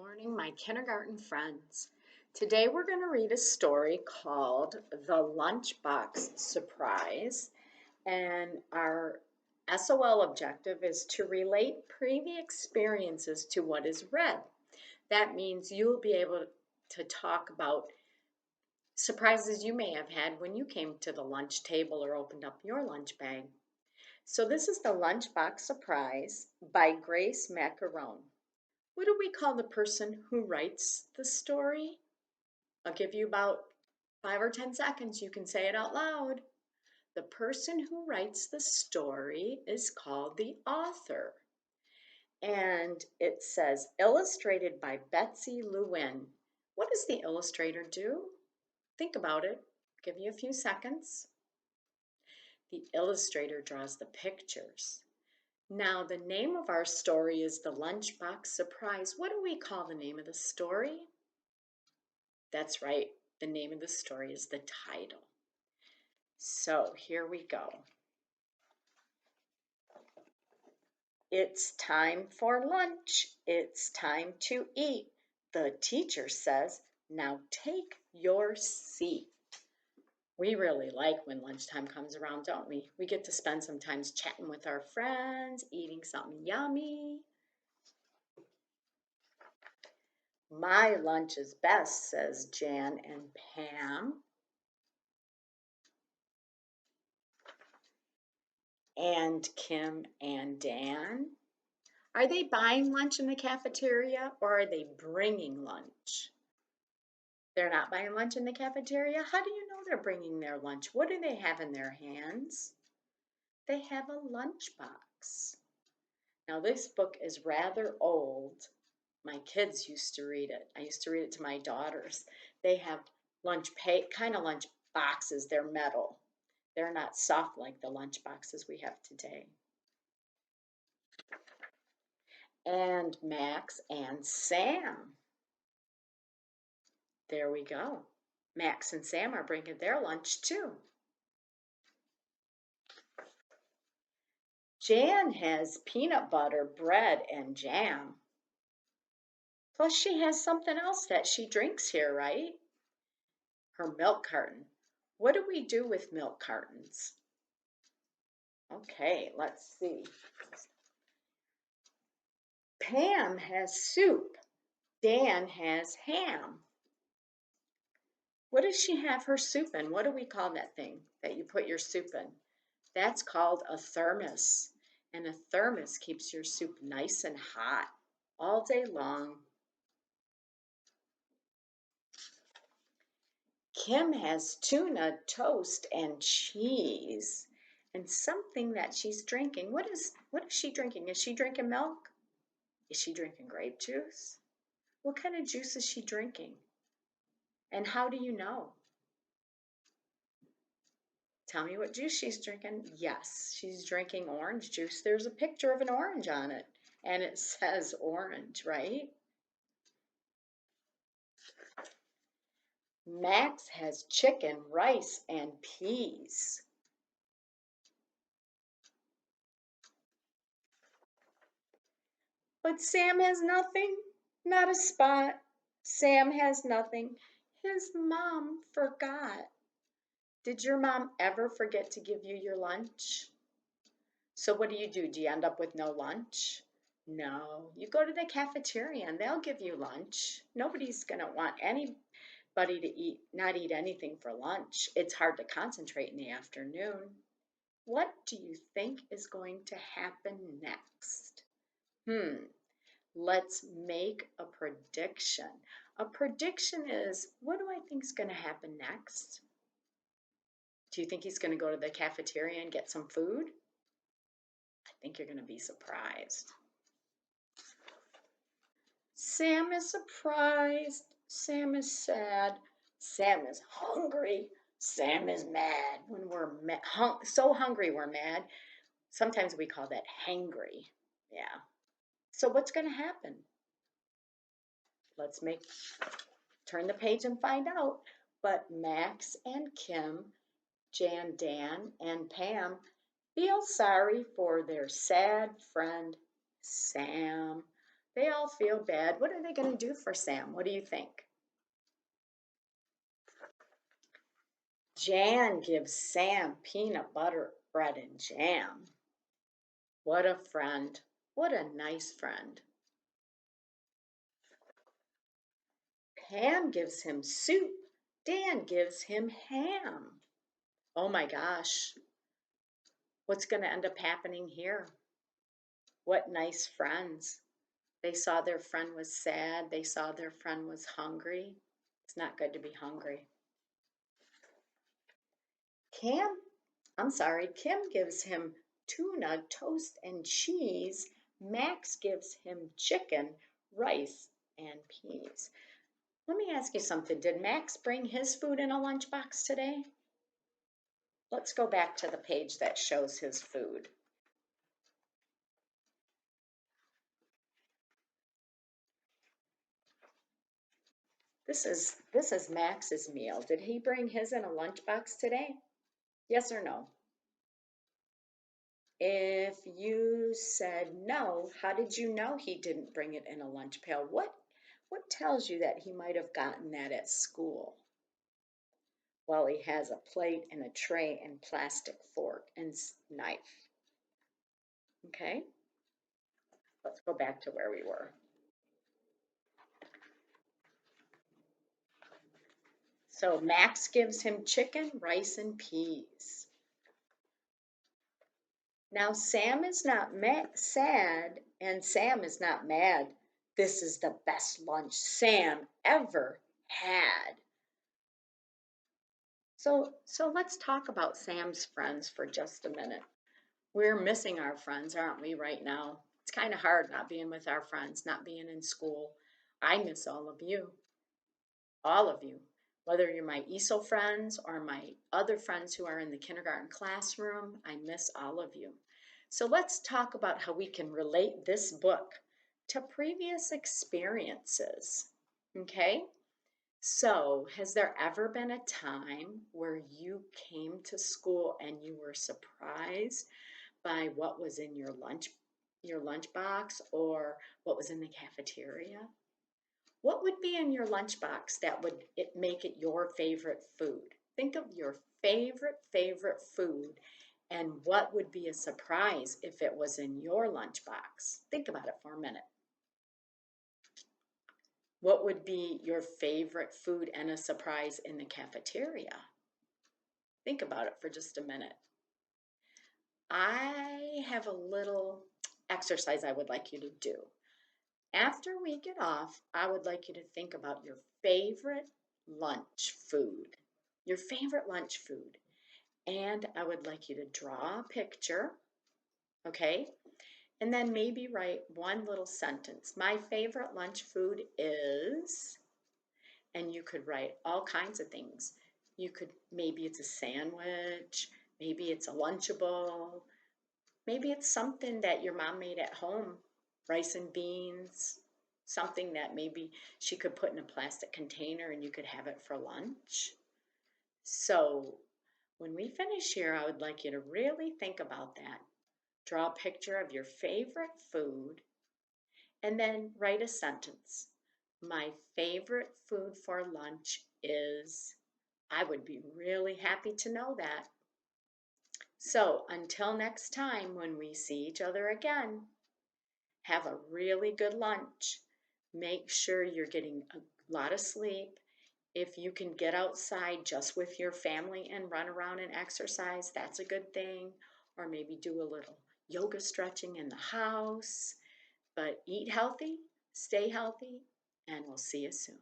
Morning, my kindergarten friends. Today we're going to read a story called The Lunchbox Surprise, and our SOL objective is to relate previous experiences to what is read. That means you'll be able to talk about surprises you may have had when you came to the lunch table or opened up your lunch bag. So this is The Lunchbox Surprise by Grace Macaron. What do we call the person who writes the story? I'll give you about 5 or 10 seconds. You can say it out loud. The person who writes the story is called the author. And it says, illustrated by Betsy Lewin. What does the illustrator do? Think about it. I'll give you a few seconds. The illustrator draws the pictures. Now, the name of our story is The Lunchbox Surprise. What do we call the name of the story? That's right. The name of the story is the title. So here we go. It's time for lunch. It's time to eat. The teacher says, now take your seat. We really like when lunchtime comes around, don't we? We get to spend some time chatting with our friends, eating something yummy. My lunch is best, says Jan and Pam. And Kim and Dan. Are they buying lunch in the cafeteria or are they bringing lunch? They're not buying lunch in the cafeteria? How do you know they're bringing their lunch? What do they have in their hands? They have a lunchbox. Now, this book is rather old. My kids used to read it. I used to read it to my daughters. They have kind of lunch boxes. They're metal. They're not soft like the lunch boxes we have today. And Max and Sam. There we go. Max and Sam are bringing their lunch too. Jan has peanut butter, bread, and jam. Plus she has something else that she drinks here, right? Her milk carton. What do we do with milk cartons? Okay, let's see. Pam has soup. Dan has ham. What does she have her soup in? What do we call that thing that you put your soup in? That's called a thermos. And a thermos keeps your soup nice and hot all day long. Kim has tuna, toast, and cheese. And something that she's drinking. What is she drinking? Is she drinking milk? Is she drinking grape juice? What kind of juice is she drinking? And how do you know? Tell me what juice she's drinking. Yes, she's drinking orange juice. There's a picture of an orange on it, and it says orange, right? Max has chicken, rice, and peas. But Sam has nothing, not a spot. Sam has nothing. His mom forgot. Did your mom ever forget to give you your lunch? So what do? Do you end up with no lunch? No, you go to the cafeteria and they'll give you lunch. Nobody's going to want anybody to not eat anything for lunch. It's hard to concentrate in the afternoon. What do you think is going to happen next? Let's make a prediction. A prediction is, what do I think is going to happen next? Do you think he's going to go to the cafeteria and get some food? I think you're going to be surprised. Sam is surprised. Sam is sad. Sam is hungry. Sam is mad. When we're so hungry we're mad. Sometimes we call that hangry. Yeah. So what's going to happen? Let's turn the page and find out. But Max and Kim, Jan, Dan, and Pam feel sorry for their sad friend Sam. They all feel bad. What are they going to do for Sam? What do you think? Jan gives Sam peanut butter bread and jam. What a friend. What a nice friend. Pam gives him soup. Dan gives him ham. Oh my gosh. What's going to end up happening here? What nice friends. They saw their friend was sad. They saw their friend was hungry. It's not good to be hungry. Kim gives him tuna, toast, and cheese. Max gives him chicken, rice, and peas. Let me ask you something. Did Max bring his food in a lunchbox today? Let's go back to the page that shows his food. This is Max's meal. Did he bring his in a lunchbox today? Yes or no? If you said no, how did you know he didn't bring it in a lunch pail? What tells you that he might have gotten that at school? Well, he has a plate and a tray and plastic fork and knife. Okay, let's go back to where we were. So Max gives him chicken, rice, and peas. Now Sam is not sad and Sam is not mad. This is the best lunch Sam ever had. So let's talk about Sam's friends for just a minute. We're missing our friends, aren't we, right now? It's kind of hard not being with our friends, not being in school. I miss all of you, whether you're my ESO friends or my other friends who are in the kindergarten classroom. I miss all of you. So let's talk about how we can relate this book to previous experiences. Okay? So, has there ever been a time where you came to school and you were surprised by what was in your lunchbox or what was in the cafeteria? What would be in your lunchbox that would make it your favorite food? Think of your favorite food and what would be a surprise if it was in your lunchbox? Think about it for a minute. What would be your favorite food and a surprise in the cafeteria? Think about it for just a minute. I have a little exercise I would like you to do. After we get off, I would like you to think about your favorite lunch food. Your favorite lunch food. And I would like you to draw a picture, okay? And then maybe write one little sentence. My favorite lunch food is, and you could write all kinds of things. Maybe it's a sandwich, maybe it's a Lunchable, maybe it's something that your mom made at home, rice and beans, something that maybe she could put in a plastic container and you could have it for lunch. So when we finish here, I would like you to really think about that. Draw a picture of your favorite food and then write a sentence. My favorite food for lunch is, I would be really happy to know that. So until next time when we see each other again, have a really good lunch. Make sure you're getting a lot of sleep. If you can get outside just with your family and run around and exercise, that's a good thing. Or maybe do a little yoga stretching in the house. But eat healthy, stay healthy, and we'll see you soon.